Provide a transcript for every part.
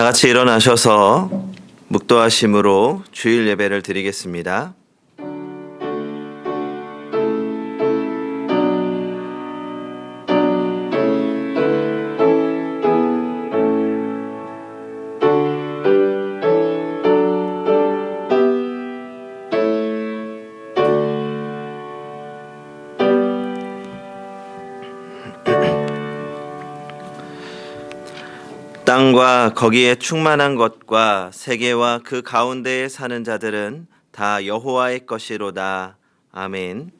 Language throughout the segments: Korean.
같이 일어나셔서 묵도하심으로 주일 예배를 드리겠습니다. 땅과 거기에 충만한 것과 세계와 그 가운데에 사는 자들은 다 여호와의 것이로다. 아멘.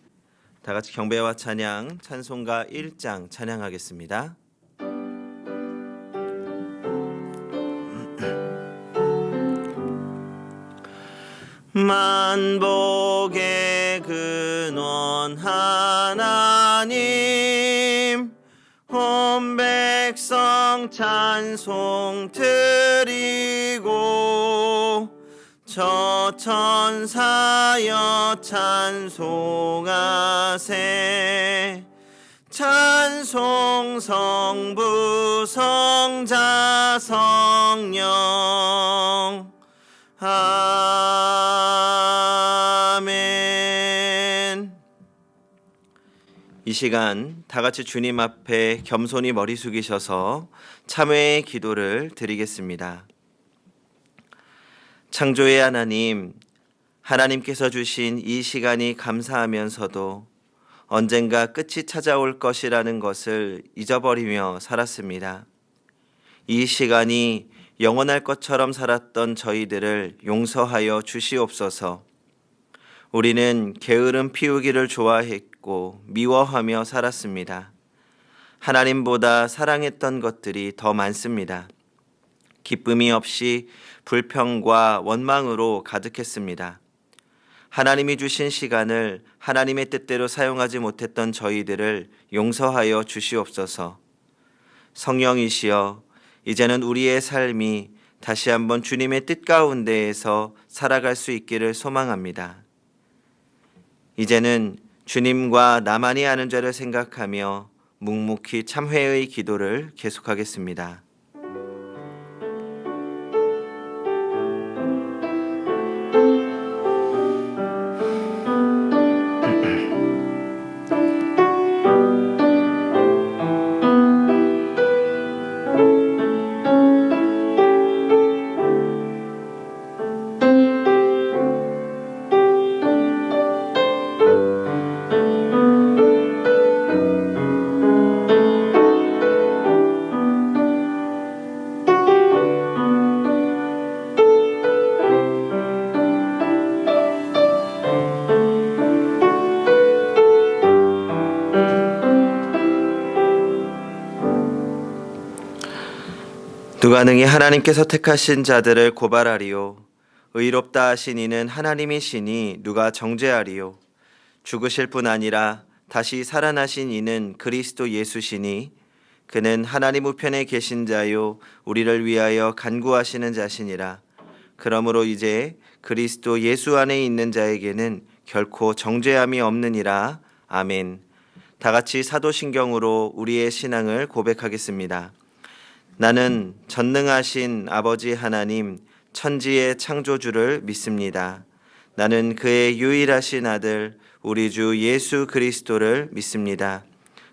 다 같이 경배와 찬양, 찬송가 1장 찬양하겠습니다. 만복의 근원 하나님, 온 백성 찬송 드리고 저 천사여 찬송하세. 찬송 성부 성자 성령. 아멘. 이 시간 다 같이 주님 앞에 겸손히 머리 숙이셔서 참회의 기도를 드리겠습니다. 창조의 하나님, 하나님께서 주신 이 시간이 감사하면서도 언젠가 끝이 찾아올 것이라는 것을 잊어버리며 살았습니다. 이 시간이 영원할 것처럼 살았던 저희들을 용서하여 주시옵소서. 우리는 게으름 피우기를 좋아했고 미워하며 살았습니다. 하나님보다 사랑했던 것들이 더 많습니다. 기쁨이 없이 불평과 원망으로 가득했습니다. 하나님이 주신 시간을 하나님의 뜻대로 사용하지 못했던 저희들을 용서하여 주시옵소서. 성령이시여, 이제는 우리의 삶이 다시 한번 주님의 뜻 가운데에서 살아갈 수 있기를 소망합니다. 이제는 주님과 나만이 아는 죄를 생각하며 묵묵히 참회의 기도를 계속하겠습니다. 누가 능히 하나님께서 택하신 자들을 고발하리요? 의롭다 하신 이는 하나님이시니 누가 정죄하리요? 죽으실 뿐 아니라 다시 살아나신 이는 그리스도 예수시니 그는 하나님 우편에 계신 자요 우리를 위하여 간구하시는 자시니라. 그러므로 이제 그리스도 예수 안에 있는 자에게는 결코 정죄함이 없느니라. 아멘. 다 같이 사도신경으로 우리의 신앙을 고백하겠습니다. 나는 전능하신 아버지 하나님, 천지의 창조주를 믿습니다. 나는 그의 유일하신 아들, 우리 주 예수 그리스도를 믿습니다.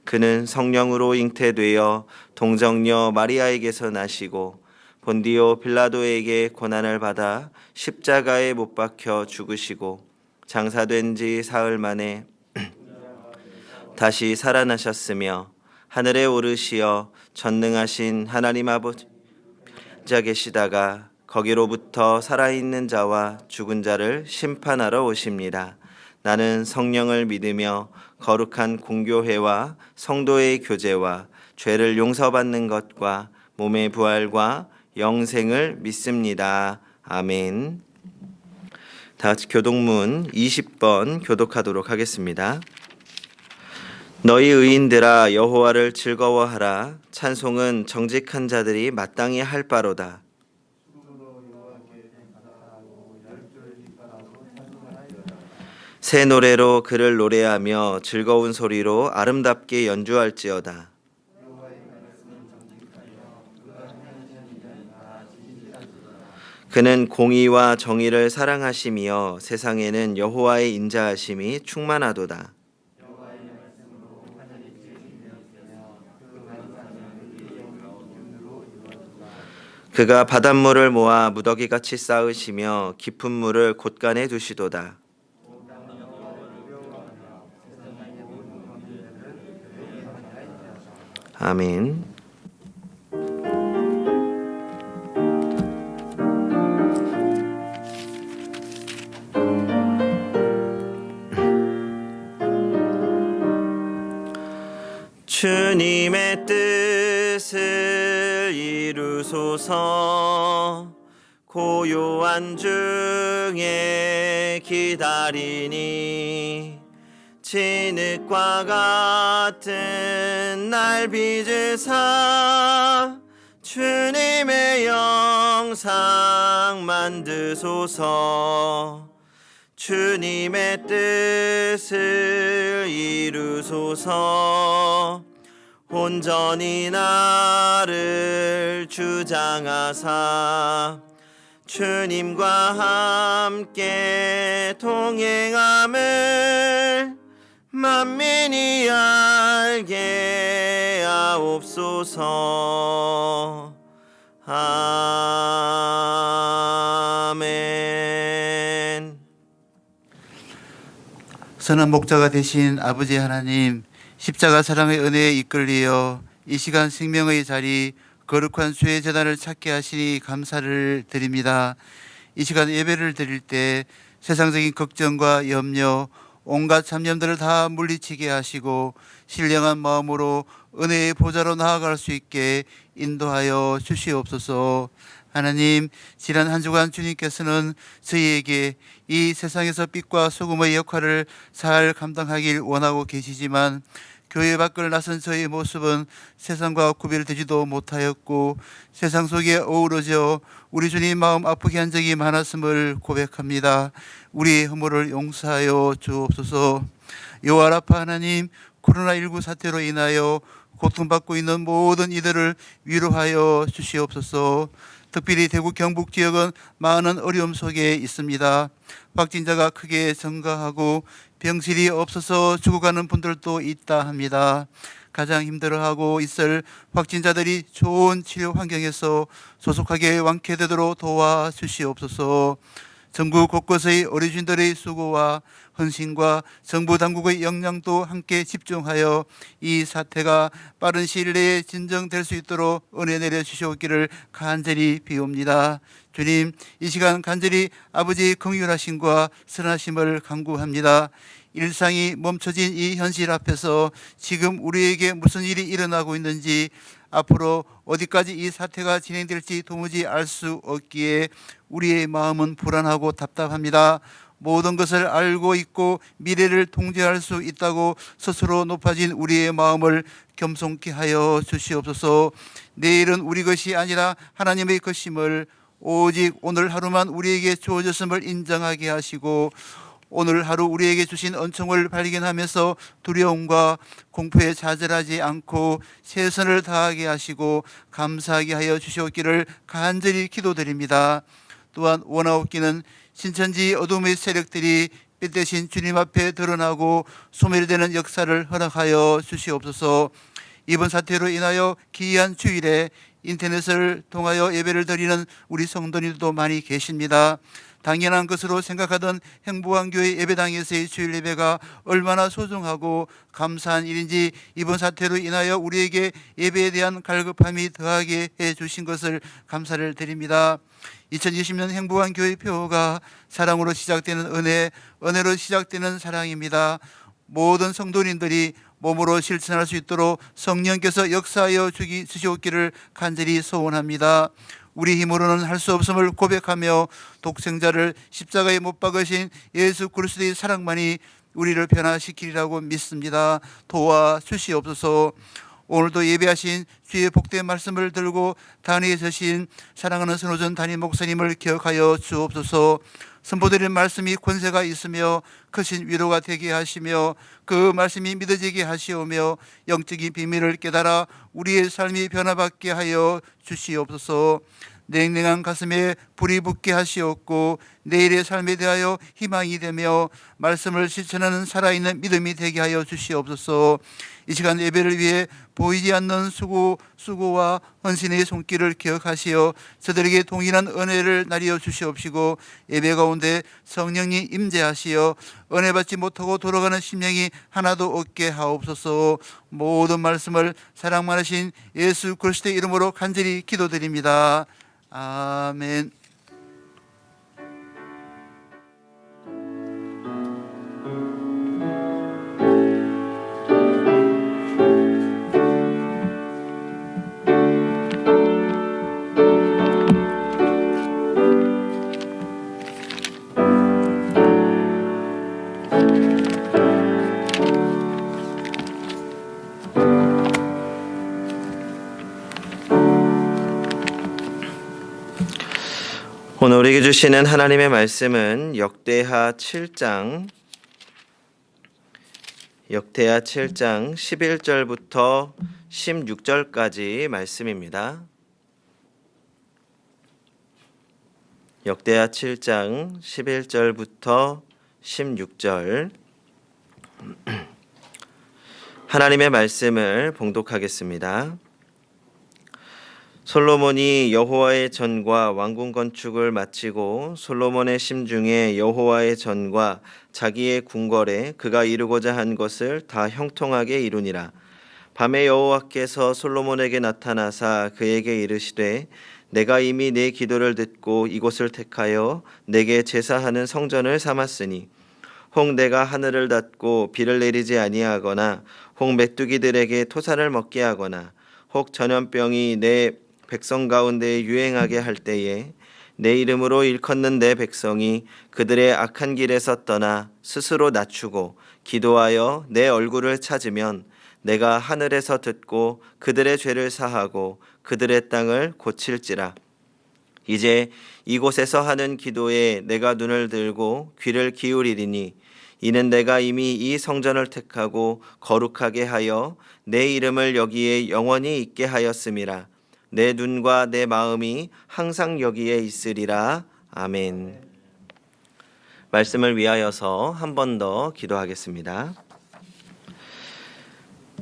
그는 성령으로 잉태되어 동정녀 마리아에게서 나시고 본디오 빌라도에게 고난을 받아 십자가에 못 박혀 죽으시고 장사된 지 사흘 만에 다시 살아나셨으며 하늘에 오르시어 전능하신 하나님 아버지 자 계시다가 거기로부터 살아있는 자와 죽은 자를 심판하러 오십니다. 나는 성령을 믿으며 거룩한 공교회와 성도의 교제와 죄를 용서받는 것과 몸의 부활과 영생을 믿습니다. 아멘. 다 같이 교독문 20번 교독하도록 하겠습니다. 너희 의인들아 여호와를 즐거워하라. 찬송은 정직한 자들이 마땅히 할 바로다. 새 노래로 그를 노래하며 즐거운 소리로 아름답게 연주할지어다. 그는 공의와 정의를 사랑하시며 세상에는 여호와의 인자하심이 충만하도다. 그가 바닷물을 모아 무더기같이 쌓으시며 깊은 물을 곳간에 두시도다. 아멘. 주님의 뜻을 이루소서. 고요한 중에 기다리니 진흙과 같은 날 빚으사 주님의 영상 만드소서. 주님의 뜻을 이루소서. 온전히 나를 주장하사 주님과 함께 동행함을 만민이 알게 하옵소서. 아멘. 선한 목자가 되신 아버지 하나님, 십자가 사랑의 은혜에 이끌리어 이 시간 생명의 자리 거룩한 수의 제단을 찾게 하시니 감사를 드립니다. 이 시간 예배를 드릴 때 세상적인 걱정과 염려, 온갖 잡념들을 다 물리치게 하시고 신령한 마음으로 은혜의 보좌로 나아갈 수 있게 인도하여 주시옵소서. 하나님, 지난 한 주간 주님께서는 저희에게 이 세상에서 빛과 소금의 역할을 잘 감당하길 원하고 계시지만 교회 밖을 나선 저희의 모습은 세상과 구별되지도 못하였고 세상 속에 어우러져 우리 주님 마음 아프게 한 적이 많았음을 고백합니다. 우리의 허물을 용서하여 주옵소서. 여호와라파 하나님, 코로나19 사태로 인하여 고통받고 있는 모든 이들을 위로하여 주시옵소서. 특별히 대구 경북 지역은 많은 어려움 속에 있습니다. 확진자가 크게 증가하고 병실이 없어서 죽어가는 분들도 있다 합니다. 가장 힘들어하고 있을 확진자들이 좋은 치료 환경에서 소속하게 완쾌되도록 도와주시옵소서. 전국 곳곳의 어르신들의 수고와 헌신과 정부 당국의 역량도 함께 집중하여 이 사태가 빠른 시일 내에 진정될 수 있도록 은혜 내려주시옵기를 간절히 비옵니다. 주님, 이 시간 간절히 아버지의 긍휼하심과 선하심을 간구합니다. 일상이 멈춰진 이 현실 앞에서 지금 우리에게 무슨 일이 일어나고 있는지, 앞으로 어디까지 이 사태가 진행될지 도무지 알 수 없기에 우리의 마음은 불안하고 답답합니다. 모든 것을 알고 있고 미래를 통제할 수 있다고 스스로 높아진 우리의 마음을 겸손케 하여 주시옵소서. 내일은 우리 것이 아니라 하나님의 것임을, 오직 오늘 하루만 우리에게 주어졌음을 인정하게 하시고 오늘 하루 우리에게 주신 은총을 발견하면서 두려움과 공포에 좌절하지 않고 최선을 다하게 하시고 감사하게 하여 주시옵기를 간절히 기도드립니다. 또한 원하옵기는 신천지 어둠의 세력들이 빛 대신 주님 앞에 드러나고 소멸되는 역사를 허락하여 주시옵소서. 이번 사태로 인하여 기이한 주일에 인터넷을 통하여 예배를 드리는 우리 성도님들도 많이 계십니다. 당연한 것으로 생각하던 행복한 교회 예배당에서의 주일 예배가 얼마나 소중하고 감사한 일인지 이번 사태로 인하여 우리에게 예배에 대한 갈급함이 더하게 해주신 것을 감사를 드립니다. 2020년 행복한 교회 표어가 사랑으로 시작되는 은혜, 은혜로 시작되는 사랑입니다. 모든 성도님들이 몸으로 실천할 수 있도록 성령께서 역사하여 주시옵기를 간절히 소원합니다. 우리 힘으로는 할 수 없음을 고백하며 독생자를 십자가에 못 박으신 예수 그리스도의 사랑만이 우리를 변화시키리라고 믿습니다. 도와주시옵소서. 오늘도 예배하신 주의 복된 말씀을 들고 단위에 서신 사랑하는 선호전 담임 목사님을 기억하여 주옵소서. 선포드린 말씀이 권세가 있으며 크신 위로가 되게 하시며 그 말씀이 믿어지게 하시오며 영적인 비밀을 깨달아 우리의 삶이 변화받게 하여 주시옵소서. 냉랭한 가슴에 불이 붙게 하시옵고 내일의 삶에 대하여 희망이 되며 말씀을 실천하는 살아있는 믿음이 되게 하여 주시옵소서. 이 시간 예배를 위해 보이지 않는 수고와 헌신의 손길을 기억하시어 저들에게 동일한 은혜를 나리어 주시옵시고 예배 가운데 성령님 임재하시어 은혜 받지 못하고 돌아가는 심령이 하나도 없게 하옵소서. 모든 말씀을 사랑 많으신 예수 그리스도의 이름으로 간절히 기도드립니다. 아멘. 오늘 우리에게 주시는 하나님의 말씀은 역대하 7장 11절부터 16절까지 말씀입니다. 역대하 7장 11절부터 16절 하나님의 말씀을 봉독하겠습니다. 솔로몬이 여호와의 전과 왕궁 건축을 마치고 솔로몬의 심중에 여호와의 전과 자기의 궁궐에 그가 이루고자 한 것을 다 형통하게 이루니라. 밤에 여호와께서 솔로몬에게 나타나사 그에게 이르시되 내가 이미 네 기도를 듣고 이곳을 택하여 내게 제사하는 성전을 삼았으니 혹 내가 하늘을 닫고 비를 내리지 아니하거나 혹 메뚜기들에게 토산을 먹게 하거나 혹 전염병이 내 백성 가운데 유행하게 할 때에 내 이름으로 일컫는 내 백성이 그들의 악한 길에서 떠나 스스로 낮추고 기도하여 내 얼굴을 찾으면 내가 하늘에서 듣고 그들의 죄를 사하고 그들의 땅을 고칠지라. 이제 이곳에서 하는 기도에 내가 눈을 들고 귀를 기울이리니 이는 내가 이미 이 성전을 택하고 거룩하게 하여 내 이름을 여기에 영원히 있게 하였음이라. 내 눈과 내 마음이 항상 여기에 있으리라. 아멘. 말씀을 위하여서 한 번 더 기도하겠습니다.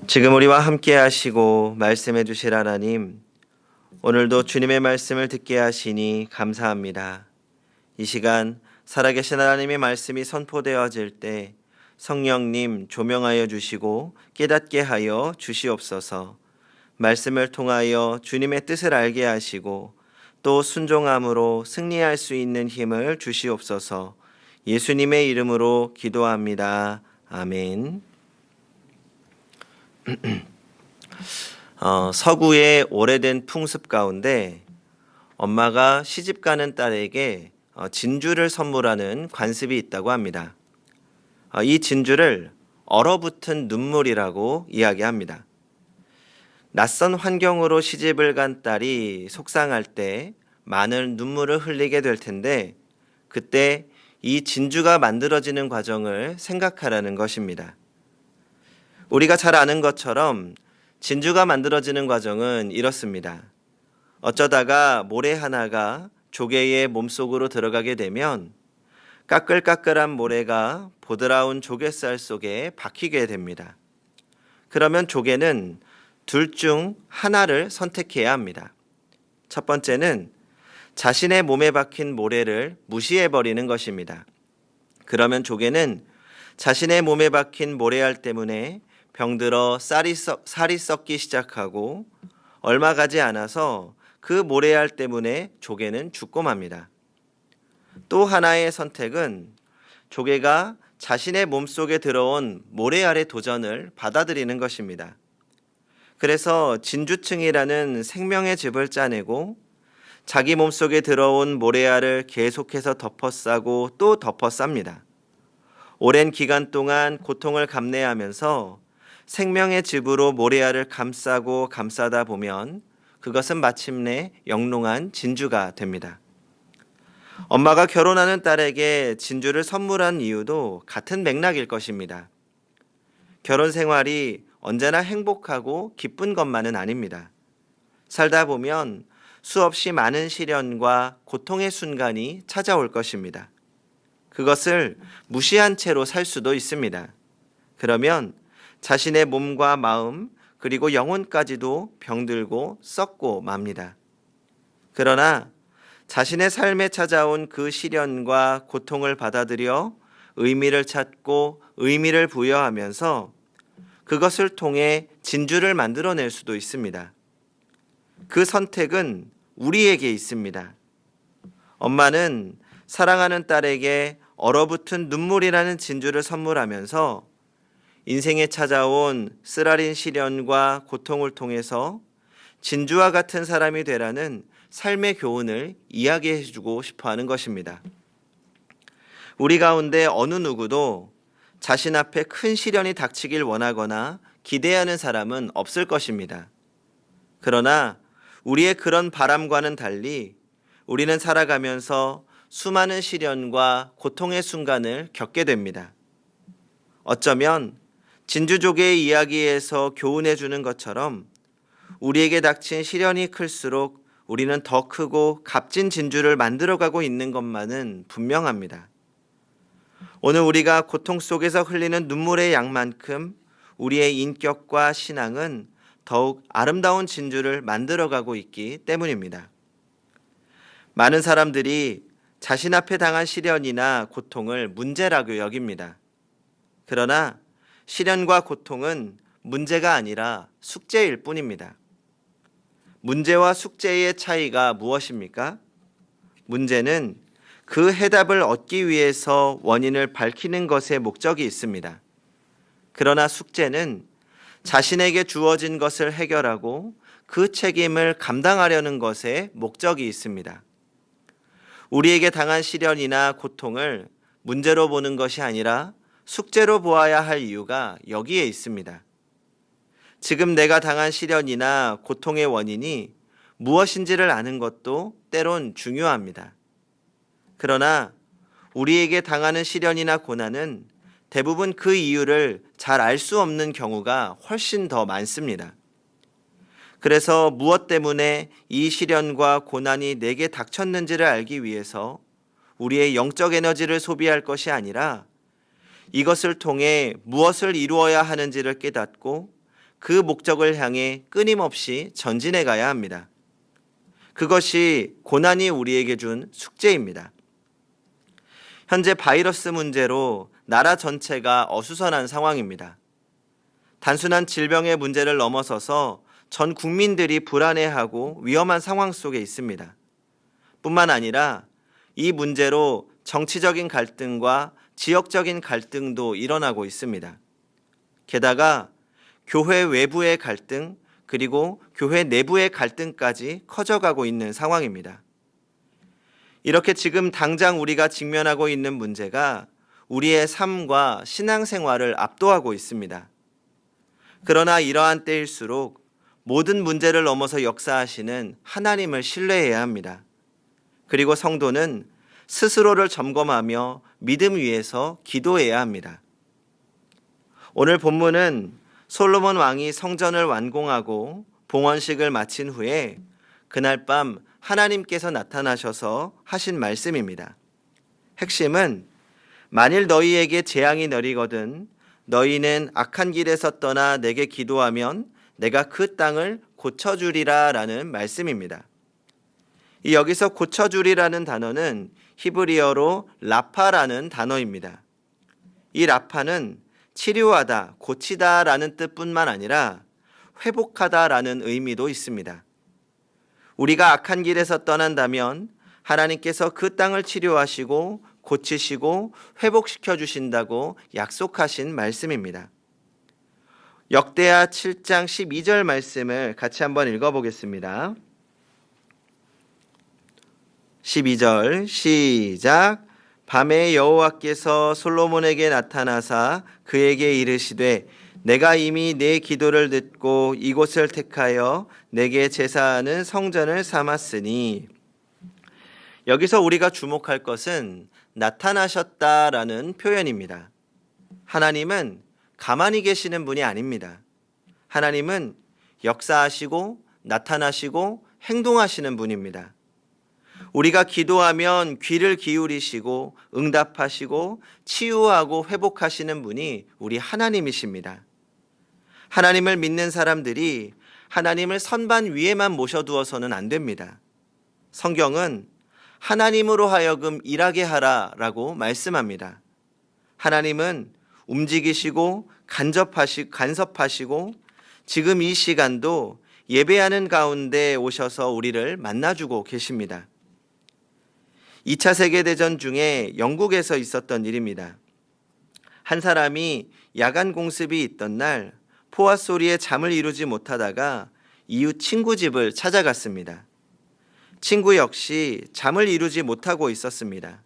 지금 우리와 함께 하시고 말씀해 주실 하나님, 오늘도 주님의 말씀을 듣게 하시니 감사합니다. 이 시간 살아계신 하나님의 말씀이 선포되어질 때 성령님 조명하여 주시고 깨닫게 하여 주시옵소서. 말씀을 통하여 주님의 뜻을 알게 하시고 또 순종함으로 승리할 수 있는 힘을 주시옵소서. 예수님의 이름으로 기도합니다. 아멘. 서구의 오래된 풍습 가운데 엄마가 시집가는 딸에게 진주를 선물하는 관습이 있다고 합니다. 이 진주를 얼어붙은 눈물이라고 이야기합니다. 낯선 환경으로 시집을 간 딸이 속상할 때 많은 눈물을 흘리게 될 텐데 그때 이 진주가 만들어지는 과정을 생각하라는 것입니다. 우리가 잘 아는 것처럼 진주가 만들어지는 과정은 이렇습니다. 어쩌다가 모래 하나가 조개의 몸속으로 들어가게 되면 까끌까끌한 모래가 보드라운 조갯살 속에 박히게 됩니다. 그러면 조개는 둘 중 하나를 선택해야 합니다. 첫 번째는 자신의 몸에 박힌 모래를 무시해버리는 것입니다. 그러면 조개는 자신의 몸에 박힌 모래알 때문에 병들어 살이 썩기 시작하고 얼마 가지 않아서 그 모래알 때문에 조개는 죽고 맙니다. 또 하나의 선택은 조개가 자신의 몸속에 들어온 모래알의 도전을 받아들이는 것입니다. 그래서 진주층이라는 생명의 즙을 짜내고 자기 몸속에 들어온 모래알을 계속해서 덮어싸고 또 덮어쌉니다. 오랜 기간 동안 고통을 감내하면서 생명의 즙으로 모래알을 감싸고 감싸다 보면 그것은 마침내 영롱한 진주가 됩니다. 엄마가 결혼하는 딸에게 진주를 선물한 이유도 같은 맥락일 것입니다. 결혼 생활이 언제나 행복하고 기쁜 것만은 아닙니다. 살다 보면 수없이 많은 시련과 고통의 순간이 찾아올 것입니다. 그것을 무시한 채로 살 수도 있습니다. 그러면 자신의 몸과 마음 그리고 영혼까지도 병들고 썩고 맙니다. 그러나 자신의 삶에 찾아온 그 시련과 고통을 받아들여 의미를 찾고 의미를 부여하면서 그것을 통해 진주를 만들어낼 수도 있습니다. 그 선택은 우리에게 있습니다. 엄마는 사랑하는 딸에게 얼어붙은 눈물이라는 진주를 선물하면서 인생에 찾아온 쓰라린 시련과 고통을 통해서 진주와 같은 사람이 되라는 삶의 교훈을 이야기해 주고 싶어 하는 것입니다. 우리 가운데 어느 누구도 자신 앞에 큰 시련이 닥치길 원하거나 기대하는 사람은 없을 것입니다. 그러나 우리의 그런 바람과는 달리 우리는 살아가면서 수많은 시련과 고통의 순간을 겪게 됩니다. 어쩌면 진주족의 이야기에서 교훈해 주는 것처럼 우리에게 닥친 시련이 클수록 우리는 더 크고 값진 진주를 만들어가고 있는 것만은 분명합니다. 오늘 우리가 고통 속에서 흘리는 눈물의 양만큼 우리의 인격과 신앙은 더욱 아름다운 진주를 만들어가고 있기 때문입니다. 많은 사람들이 자신 앞에 당한 시련이나 고통을 문제라고 여깁니다. 그러나 시련과 고통은 문제가 아니라 숙제일 뿐입니다. 문제와 숙제의 차이가 무엇입니까? 문제는 그 해답을 얻기 위해서 원인을 밝히는 것에 목적이 있습니다. 그러나 숙제는 자신에게 주어진 것을 해결하고 그 책임을 감당하려는 것에 목적이 있습니다. 우리에게 당한 시련이나 고통을 문제로 보는 것이 아니라 숙제로 보아야 할 이유가 여기에 있습니다. 지금 내가 당한 시련이나 고통의 원인이 무엇인지를 아는 것도 때론 중요합니다. 그러나 우리에게 당하는 시련이나 고난은 대부분 그 이유를 잘 알 수 없는 경우가 훨씬 더 많습니다. 그래서 무엇 때문에 이 시련과 고난이 내게 닥쳤는지를 알기 위해서 우리의 영적 에너지를 소비할 것이 아니라 이것을 통해 무엇을 이루어야 하는지를 깨닫고 그 목적을 향해 끊임없이 전진해 가야 합니다. 그것이 고난이 우리에게 준 숙제입니다. 현재 바이러스 문제로 나라 전체가 어수선한 상황입니다. 단순한 질병의 문제를 넘어서서 전 국민들이 불안해하고 위험한 상황 속에 있습니다. 뿐만 아니라 이 문제로 정치적인 갈등과 지역적인 갈등도 일어나고 있습니다. 게다가 교회 외부의 갈등 그리고 교회 내부의 갈등까지 커져가고 있는 상황입니다. 이렇게 지금 당장 우리가 직면하고 있는 문제가 우리의 삶과 신앙생활을 압도하고 있습니다. 그러나 이러한 때일수록 모든 문제를 넘어서 역사하시는 하나님을 신뢰해야 합니다. 그리고 성도는 스스로를 점검하며 믿음 위에서 기도해야 합니다. 오늘 본문은 솔로몬 왕이 성전을 완공하고 봉헌식을 마친 후에 그날 밤 하나님께서 나타나셔서 하신 말씀입니다. 핵심은 만일 너희에게 재앙이 내리거든 너희는 악한 길에서 떠나 내게 기도하면 내가 그 땅을 고쳐주리라 라는 말씀입니다. 이 여기서 고쳐주리라는 단어는 히브리어로 라파라는 단어입니다. 이 라파는 치료하다, 고치다 라는 뜻뿐만 아니라 회복하다 라는 의미도 있습니다. 우리가 악한 길에서 떠난다면 하나님께서 그 땅을 치료하시고 고치시고 회복시켜 주신다고 약속하신 말씀입니다. 역대하 7장 12절 말씀을 같이 한번 읽어보겠습니다. 12절 시작. 밤에 여호와께서 솔로몬에게 나타나사 그에게 이르시되 내가 이미 내 기도를 듣고 이곳을 택하여 내게 제사하는 성전을 삼았으니. 여기서 우리가 주목할 것은 나타나셨다라는 표현입니다. 하나님은 가만히 계시는 분이 아닙니다. 하나님은 역사하시고 나타나시고 행동하시는 분입니다. 우리가 기도하면 귀를 기울이시고 응답하시고 치유하고 회복하시는 분이 우리 하나님이십니다. 하나님을 믿는 사람들이 하나님을 선반 위에만 모셔두어서는 안 됩니다. 성경은 하나님으로 하여금 일하게 하라라고 말씀합니다. 하나님은 움직이시고 간섭하시고 지금 이 시간도 예배하는 가운데 오셔서 우리를 만나주고 계십니다. 2차 세계대전 중에 영국에서 있었던 일입니다. 한 사람이 야간 공습이 있던 날 포화 소리에 잠을 이루지 못하다가 이웃 친구 집을 찾아갔습니다. 친구 역시 잠을 이루지 못하고 있었습니다.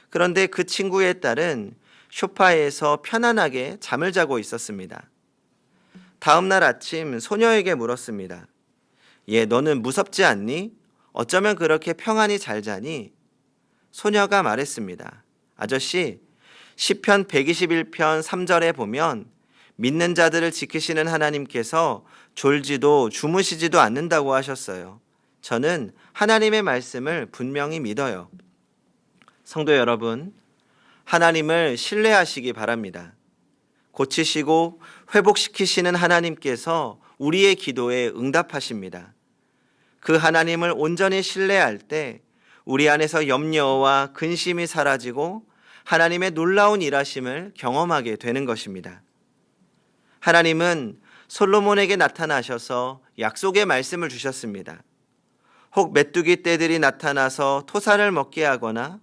그런데 그 친구의 딸은 소파에서 편안하게 잠을 자고 있었습니다. 다음 날 아침 소녀에게 물었습니다. 얘, 너는 무섭지 않니? 어쩌면 그렇게 평안히 잘 자니? 소녀가 말했습니다. 아저씨, 시편 121편 3절에 보면 믿는 자들을 지키시는 하나님께서 졸지도 주무시지도 않는다고 하셨어요. 저는 하나님의 말씀을 분명히 믿어요. 성도 여러분, 하나님을 신뢰하시기 바랍니다. 고치시고 회복시키시는 하나님께서 우리의 기도에 응답하십니다. 그 하나님을 온전히 신뢰할 때 우리 안에서 염려와 근심이 사라지고 하나님의 놀라운 일하심을 경험하게 되는 것입니다. 하나님은 솔로몬에게 나타나셔서 약속의 말씀을 주셨습니다. 혹 메뚜기 떼들이 나타나서 토사를 먹게 하거나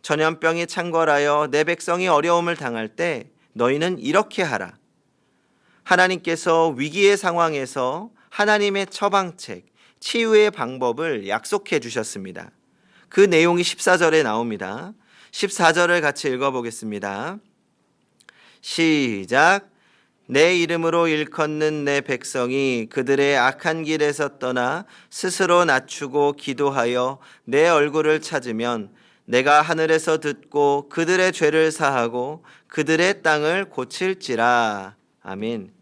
전염병이 창궐하여 내 백성이 어려움을 당할 때 너희는 이렇게 하라. 하나님께서 위기의 상황에서 하나님의 처방책, 치유의 방법을 약속해 주셨습니다. 그 내용이 14절에 나옵니다. 14절을 같이 읽어보겠습니다. 시작. 내 이름으로 일컫는 내 백성이 그들의 악한 길에서 떠나 스스로 낮추고 기도하여 내 얼굴을 찾으면 내가 하늘에서 듣고 그들의 죄를 사하고 그들의 땅을 고칠지라. 아멘.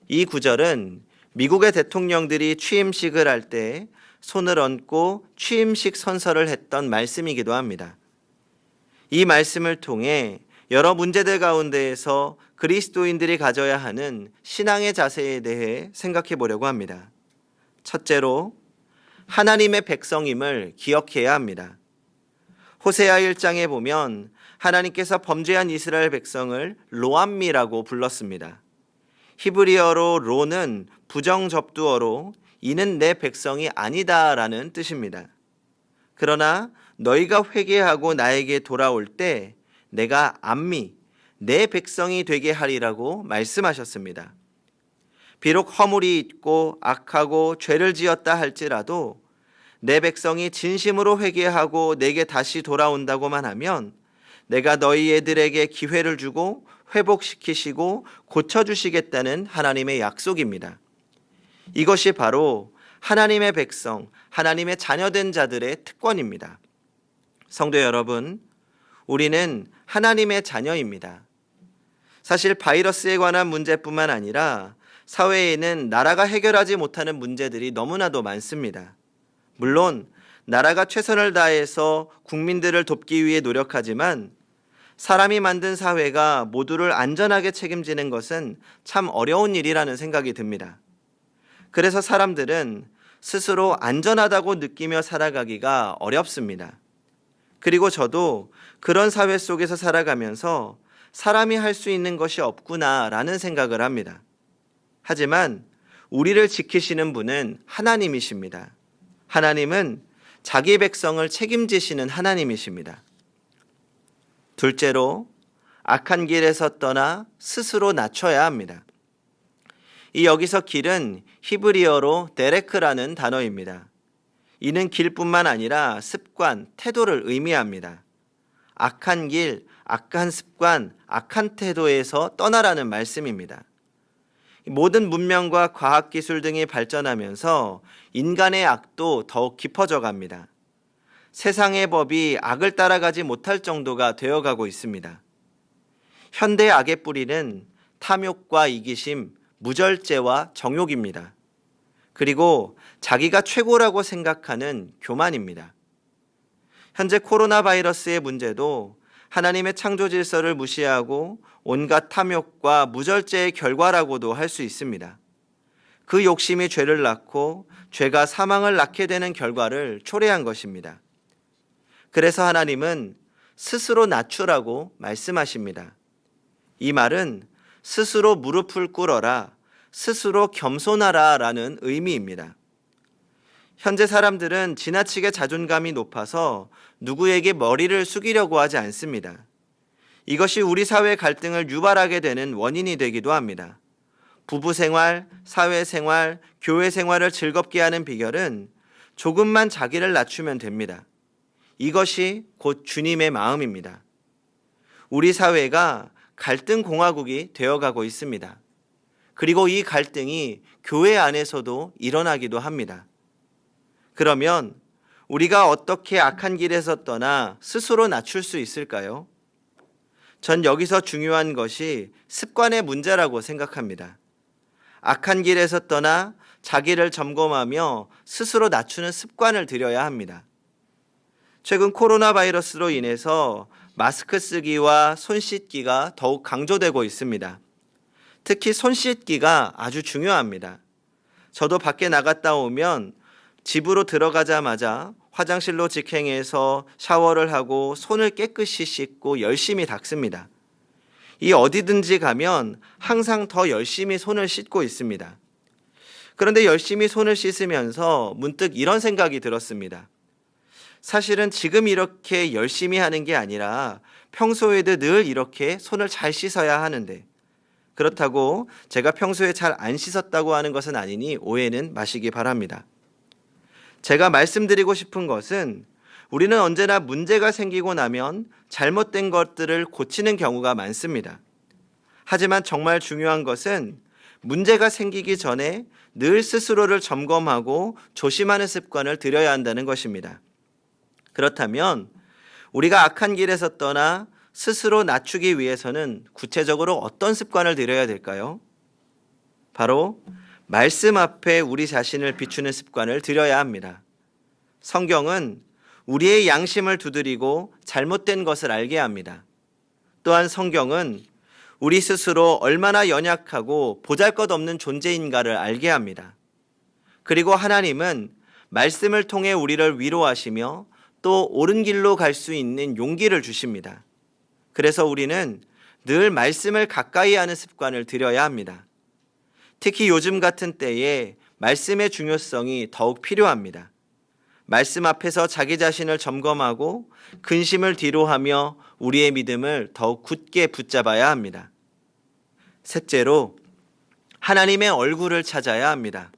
이 구절은 미국의 대통령들이 취임식을 할 때 손을 얹고 취임식 선서를 했던 말씀이기도 합니다. 이 말씀을 통해 여러 문제들 가운데에서 그리스도인들이 가져야 하는 신앙의 자세에 대해 생각해 보려고 합니다. 첫째로 하나님의 백성임을 기억해야 합니다. 호세아 1장에 보면 하나님께서 범죄한 이스라엘 백성을 로암미라고 불렀습니다. 히브리어로 로는 부정접두어로 이는 내 백성이 아니다라는 뜻입니다. 그러나 너희가 회개하고 나에게 돌아올 때 내가 암미, 내 백성이 되게 하리라고 말씀하셨습니다. 비록 허물이 있고 악하고 죄를 지었다 할지라도 내 백성이 진심으로 회개하고 내게 다시 돌아온다고만 하면 내가 너희 애들에게 기회를 주고 회복시키시고 고쳐주시겠다는 하나님의 약속입니다. 이것이 바로 하나님의 백성, 하나님의 자녀된 자들의 특권입니다. 성도 여러분, 우리는 하나님의 자녀입니다. 사실 바이러스에 관한 문제뿐만 아니라 사회에는 나라가 해결하지 못하는 문제들이 너무나도 많습니다. 물론 나라가 최선을 다해서 국민들을 돕기 위해 노력하지만 사람이 만든 사회가 모두를 안전하게 책임지는 것은 참 어려운 일이라는 생각이 듭니다. 그래서 사람들은 스스로 안전하다고 느끼며 살아가기가 어렵습니다. 그리고 저도 그런 사회 속에서 살아가면서 사람이 할 수 있는 것이 없구나라는 생각을 합니다. 하지만 우리를 지키시는 분은 하나님이십니다. 하나님은 자기 백성을 책임지시는 하나님이십니다. 둘째로 악한 길에서 떠나 스스로 낮춰야 합니다. 이 여기서 길은 히브리어로 데레크라는 단어입니다. 이는 길뿐만 아니라 습관, 태도를 의미합니다. 악한 길, 악한 습관, 악한 태도에서 떠나라는 말씀입니다. 모든 문명과 과학기술 등이 발전하면서 인간의 악도 더욱 깊어져 갑니다. 세상의 법이 악을 따라가지 못할 정도가 되어가고 있습니다. 현대 악의 뿌리는 탐욕과 이기심, 무절제와 정욕입니다. 그리고 자기가 최고라고 생각하는 교만입니다. 현재 코로나 바이러스의 문제도 하나님의 창조 질서를 무시하고 온갖 탐욕과 무절제의 결과라고도 할 수 있습니다. 그 욕심이 죄를 낳고 죄가 사망을 낳게 되는 결과를 초래한 것입니다. 그래서 하나님은 스스로 낮추라고 말씀하십니다. 이 말은 스스로 무릎을 꿇어라, 스스로 겸손하라 라는 의미입니다. 현재 사람들은 지나치게 자존감이 높아서 누구에게 머리를 숙이려고 하지 않습니다. 이것이 우리 사회 갈등을 유발하게 되는 원인이 되기도 합니다. 부부 생활, 사회 생활, 교회 생활을 즐겁게 하는 비결은 조금만 자기를 낮추면 됩니다. 이것이 곧 주님의 마음입니다. 우리 사회가 갈등 공화국이 되어가고 있습니다. 그리고 이 갈등이 교회 안에서도 일어나기도 합니다. 그러면 우리가 어떻게 악한 길에서 떠나 스스로 낮출 수 있을까요? 전 여기서 중요한 것이 습관의 문제라고 생각합니다. 악한 길에서 떠나 자기를 점검하며 스스로 낮추는 습관을 들여야 합니다. 최근 코로나 바이러스로 인해서 마스크 쓰기와 손 씻기가 더욱 강조되고 있습니다. 특히 손 씻기가 아주 중요합니다. 저도 밖에 나갔다 오면 집으로 들어가자마자 화장실로 직행해서 샤워를 하고 손을 깨끗이 씻고 열심히 닦습니다. 이 어디든지 가면 항상 더 열심히 손을 씻고 있습니다. 그런데 열심히 손을 씻으면서 문득 이런 생각이 들었습니다. 사실은 지금 이렇게 열심히 하는 게 아니라 평소에도 늘 이렇게 손을 잘 씻어야 하는데, 그렇다고 제가 평소에 잘 안 씻었다고 하는 것은 아니니 오해는 마시기 바랍니다. 제가 말씀드리고 싶은 것은 우리는 언제나 문제가 생기고 나면 잘못된 것들을 고치는 경우가 많습니다. 하지만 정말 중요한 것은 문제가 생기기 전에 늘 스스로를 점검하고 조심하는 습관을 들여야 한다는 것입니다. 그렇다면 우리가 악한 길에서 떠나 스스로 낮추기 위해서는 구체적으로 어떤 습관을 들여야 될까요? 바로 말씀 앞에 우리 자신을 비추는 습관을 들여야 합니다. 성경은 우리의 양심을 두드리고 잘못된 것을 알게 합니다. 또한 성경은 우리 스스로 얼마나 연약하고 보잘것없는 존재인가를 알게 합니다. 그리고 하나님은 말씀을 통해 우리를 위로하시며 또 옳은 길로 갈 수 있는 용기를 주십니다. 그래서 우리는 늘 말씀을 가까이 하는 습관을 들여야 합니다. 특히 요즘 같은 때에 말씀의 중요성이 더욱 필요합니다. 말씀 앞에서 자기 자신을 점검하고 근심을 뒤로하며 우리의 믿음을 더욱 굳게 붙잡아야 합니다. 셋째로, 하나님의 얼굴을 찾아야 합니다.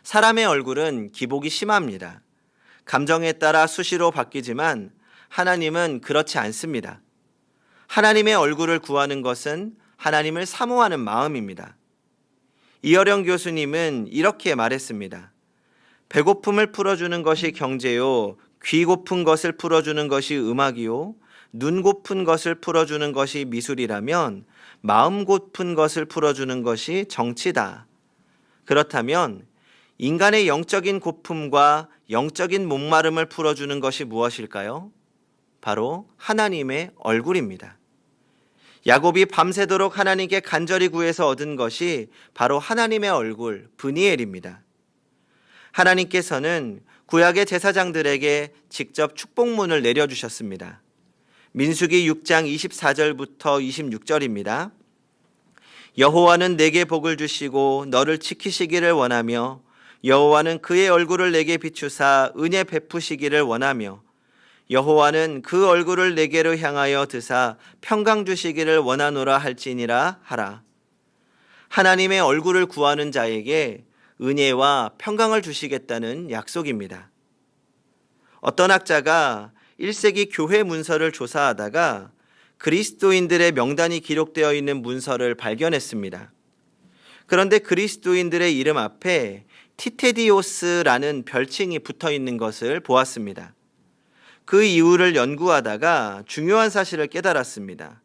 사람의 얼굴은 기복이 심합니다. 감정에 따라 수시로 바뀌지만 하나님은 그렇지 않습니다. 하나님의 얼굴을 구하는 것은 하나님을 사모하는 마음입니다. 이어령 교수님은 이렇게 말했습니다. 배고픔을 풀어주는 것이 경제요, 귀 고픈 것을 풀어주는 것이 음악이요, 눈 고픈 것을 풀어주는 것이 미술이라면 마음 고픈 것을 풀어주는 것이 정치다. 그렇다면 인간의 영적인 고품과 영적인 목마름을 풀어주는 것이 무엇일까요? 바로 하나님의 얼굴입니다. 야곱이 밤새도록 하나님께 간절히 구해서 얻은 것이 바로 하나님의 얼굴, 브니엘입니다. 하나님께서는 구약의 제사장들에게 직접 축복문을 내려주셨습니다. 민수기 6장 24절부터 26절입니다. 여호와는 내게 복을 주시고 너를 지키시기를 원하며 여호와는 그의 얼굴을 내게 비추사 은혜 베푸시기를 원하며 여호와는 그 얼굴을 내게로 향하여 드사 평강 주시기를 원하노라 할지니라 하라. 하나님의 얼굴을 구하는 자에게 은혜와 평강을 주시겠다는 약속입니다. 어떤 학자가 1세기 교회 문서를 조사하다가 그리스도인들의 명단이 기록되어 있는 문서를 발견했습니다. 그런데 그리스도인들의 이름 앞에 티테디오스라는 별칭이 붙어 있는 것을 보았습니다. 그 이유를 연구하다가 중요한 사실을 깨달았습니다.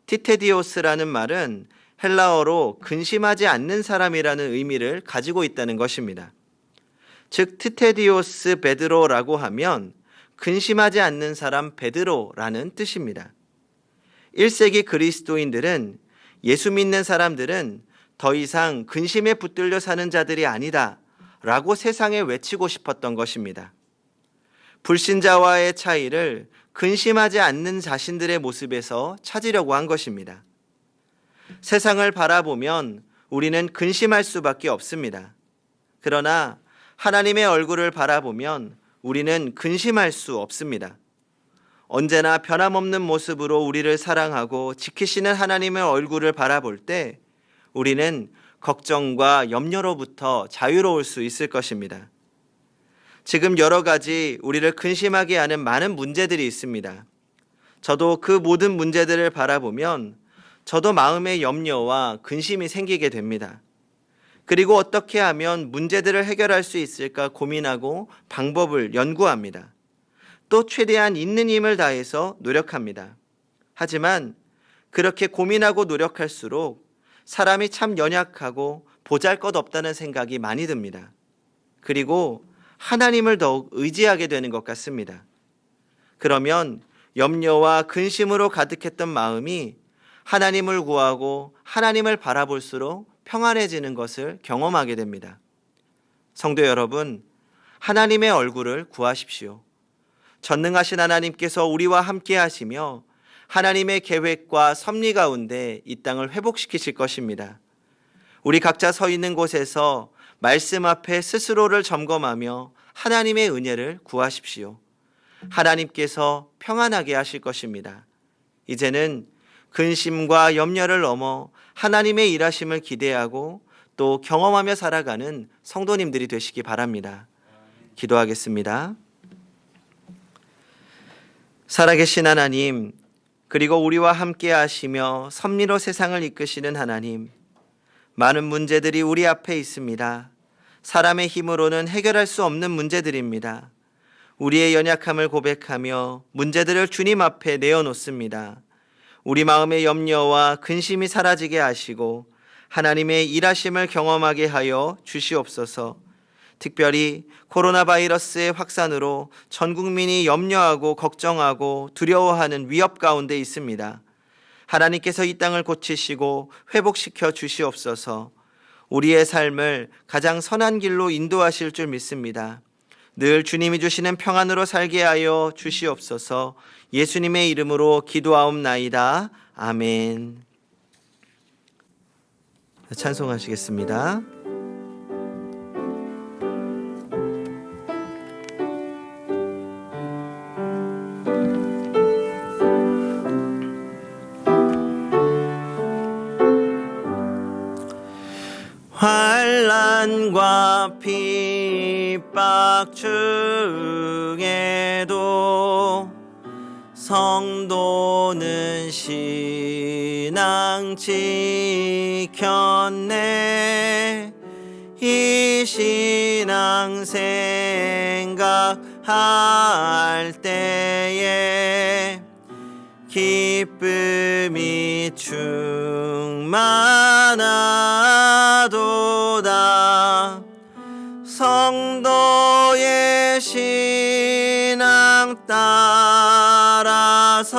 티테디오스라는 말은 헬라어로 근심하지 않는 사람이라는 의미를 가지고 있다는 것입니다. 즉 트테디오스 베드로라고 하면 근심하지 않는 사람 베드로라는 뜻입니다. 1세기 그리스도인들은 예수 믿는 사람들은 더 이상 근심에 붙들려 사는 자들이 아니다 라고 세상에 외치고 싶었던 것입니다. 불신자와의 차이를 근심하지 않는 자신들의 모습에서 찾으려고 한 것입니다. 세상을 바라보면 우리는 근심할 수밖에 없습니다. 그러나 하나님의 얼굴을 바라보면 우리는 근심할 수 없습니다. 언제나 변함없는 모습으로 우리를 사랑하고 지키시는 하나님의 얼굴을 바라볼 때 우리는 걱정과 염려로부터 자유로울 수 있을 것입니다. 지금 여러 가지 우리를 근심하게 하는 많은 문제들이 있습니다. 저도 그 모든 문제들을 바라보면 저도 마음의 염려와 근심이 생기게 됩니다. 그리고 어떻게 하면 문제들을 해결할 수 있을까 고민하고 방법을 연구합니다. 또 최대한 있는 힘을 다해서 노력합니다. 하지만 그렇게 고민하고 노력할수록 사람이 참 연약하고 보잘것없다는 생각이 많이 듭니다. 그리고 하나님을 더욱 의지하게 되는 것 같습니다. 그러면 염려와 근심으로 가득했던 마음이 하나님을 구하고 하나님을 바라볼수록 평안해지는 것을 경험하게 됩니다. 성도 여러분, 하나님의 얼굴을 구하십시오. 전능하신 하나님께서 우리와 함께 하시며 하나님의 계획과 섭리 가운데 이 땅을 회복시키실 것입니다. 우리 각자 서 있는 곳에서 말씀 앞에 스스로를 점검하며 하나님의 은혜를 구하십시오. 하나님께서 평안하게 하실 것입니다. 이제는 근심과 염려를 넘어 하나님의 일하심을 기대하고 또 경험하며 살아가는 성도님들이 되시기 바랍니다. 기도하겠습니다. 살아계신 하나님, 그리고 우리와 함께 하시며 섭리로 세상을 이끄시는 하나님, 많은 문제들이 우리 앞에 있습니다. 사람의 힘으로는 해결할 수 없는 문제들입니다. 우리의 연약함을 고백하며 문제들을 주님 앞에 내어놓습니다. 우리 마음의 염려와 근심이 사라지게 하시고 하나님의 일하심을 경험하게 하여 주시옵소서. 특별히 코로나 바이러스의 확산으로 전 국민이 염려하고 걱정하고 두려워하는 위협 가운데 있습니다. 하나님께서 이 땅을 고치시고 회복시켜 주시옵소서. 우리의 삶을 가장 선한 길로 인도하실 줄 믿습니다. 늘 주님이 주시는 평안으로 살게 하여 주시옵소서. 예수님의 이름으로 기도하옵나이다. 아멘. 찬송하시겠습니다. 환난과 핍박 중에도 성도는 신앙 지켰네. 이 신앙 생각할 때에 기쁨이 충만하도다. 성도의 신앙 따라서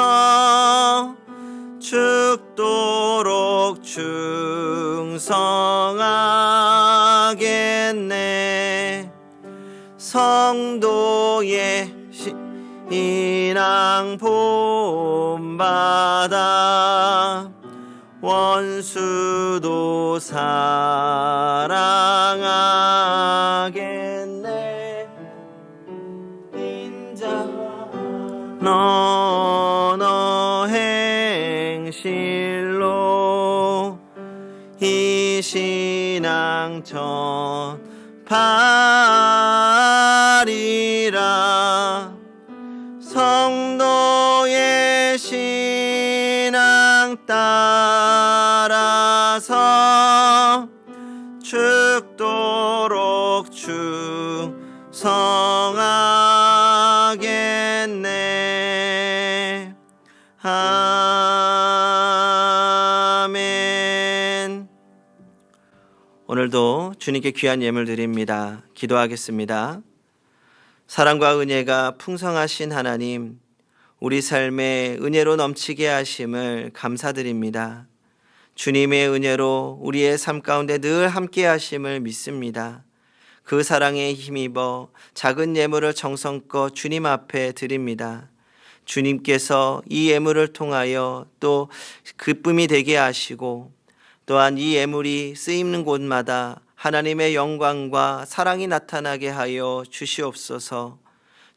죽도록 충성하겠네. 성도의 신앙 본받아 원수도 사랑하겠네. 인자 너너 행실로 이 신앙 전파리라. 성도의 신앙 따라서 죽도록 충성하겠네. 아멘. 오늘도 주님께 귀한 예물 드립니다. 기도하겠습니다. 사랑과 은혜가 풍성하신 하나님, 우리 삶에 은혜로 넘치게 하심을 감사드립니다. 주님의 은혜로 우리의 삶 가운데 늘 함께 하심을 믿습니다. 그 사랑에 힘입어 작은 예물을 정성껏 주님 앞에 드립니다. 주님께서 이 예물을 통하여 또 기쁨이 되게 하시고 또한 이 예물이 쓰이는 곳마다 하나님의 영광과 사랑이 나타나게 하여 주시옵소서.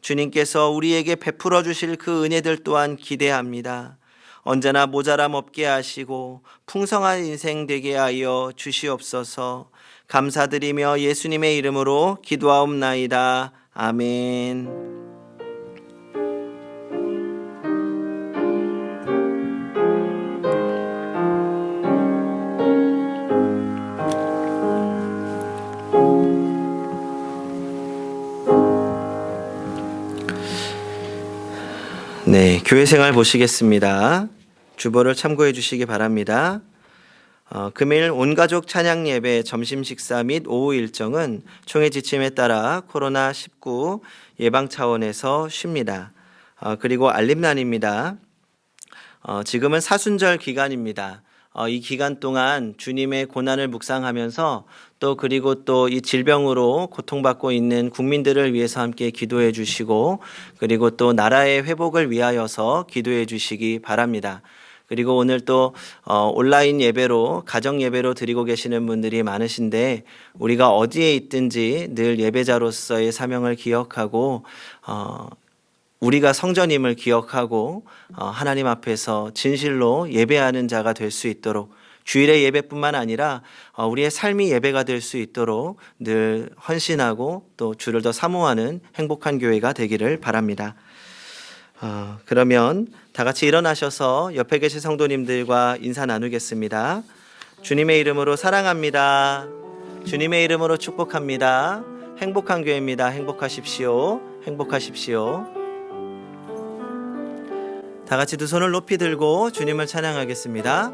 주님께서 우리에게 베풀어 주실 그 은혜들 또한 기대합니다. 언제나 모자람 없게 하시고 풍성한 인생 되게 하여 주시옵소서. 감사드리며 예수님의 이름으로 기도하옵나이다. 아멘. 네, 교회 생활 보시겠습니다. 주보를 참고해 주시기 바랍니다. 금일 온가족 찬양 예배 점심 식사 및 오후 일정은 총회 지침에 따라 코로나19 예방 차원에서 쉽니다. 그리고 알림란입니다. 지금은 사순절 기간입니다. 이 기간 동안 주님의 고난을 묵상하면서 그리고 또 이 질병으로 고통받고 있는 국민들을 위해서 함께 기도해 주시고 그리고 또 나라의 회복을 위하여서 기도해 주시기 바랍니다. 그리고 오늘 또 온라인 예배로 가정 예배로 드리고 계시는 분들이 많으신데 우리가 어디에 있든지 늘 예배자로서의 사명을 기억하고 우리가 성전임을 기억하고 하나님 앞에서 진실로 예배하는 자가 될 수 있도록 주일의 예배뿐만 아니라 우리의 삶이 예배가 될 수 있도록 늘 헌신하고 또 주를 더 사모하는 행복한 교회가 되기를 바랍니다. 그러면 다 같이 일어나셔서 옆에 계신 성도님들과 인사 나누겠습니다. 주님의 이름으로 사랑합니다. 주님의 이름으로 축복합니다. 행복한 교회입니다. 행복하십시오. 행복하십시오. 다 같이 두 손을 높이 들고 주님을 찬양하겠습니다.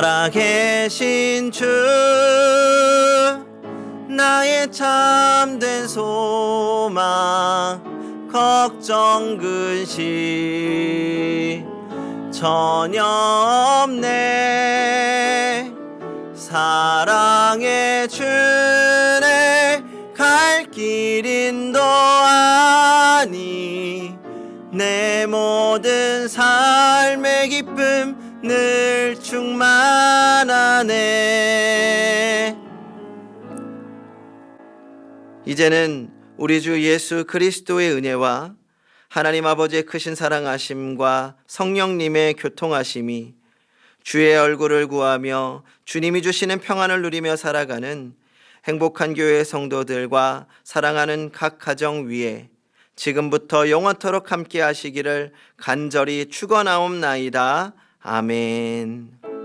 살아계신 주 나의 참된 소망 걱정 근심 전혀 없네 사랑의 주네 갈 길 인도하니 내 모든 삶의 기쁨 늘 충만하네. 이제는 우리 주 예수 그리스도의 은혜와 하나님 아버지의 크신 사랑하심과 성령님의 교통하심이 주의 얼굴을 구하며 주님이 주시는 평안을 누리며 살아가는 행복한 교회 성도들과 사랑하는 각 가정 위에 지금부터 영원토록 함께 하시기를 간절히 축원하옵나이다. 아멘.